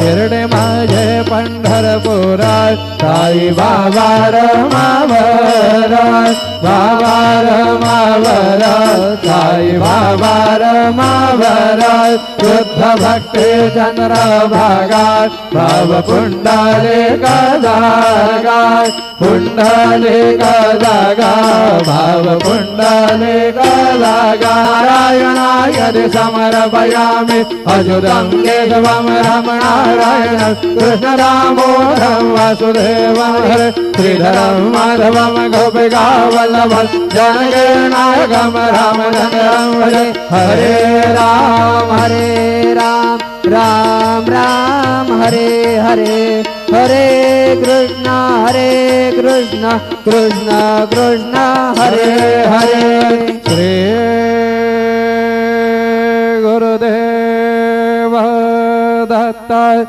शिर्डी माझे पंढरपुरात साई बाबा रमावरात बाबा रमावरात साई बाबा रमावरात शुद्ध भक्ती चंद्रभागात भाव पुंडलिक जागात पुंडलिक जागा भाव पुंडलिक जागा नारायणाय समर्पयामि अच्युतं केशवं रमणारायण कृष्ण दामोदरं वासुदेवं हरे श्रीधरं माधवं गोपिका वल्लभं जानकी नायकं रामचन्द्रं भजे हरे राम राम राम हरे हरे हरे कृष्ण कृष्ण कृष्ण हरे हरे श्री गुरुदेव दत्त।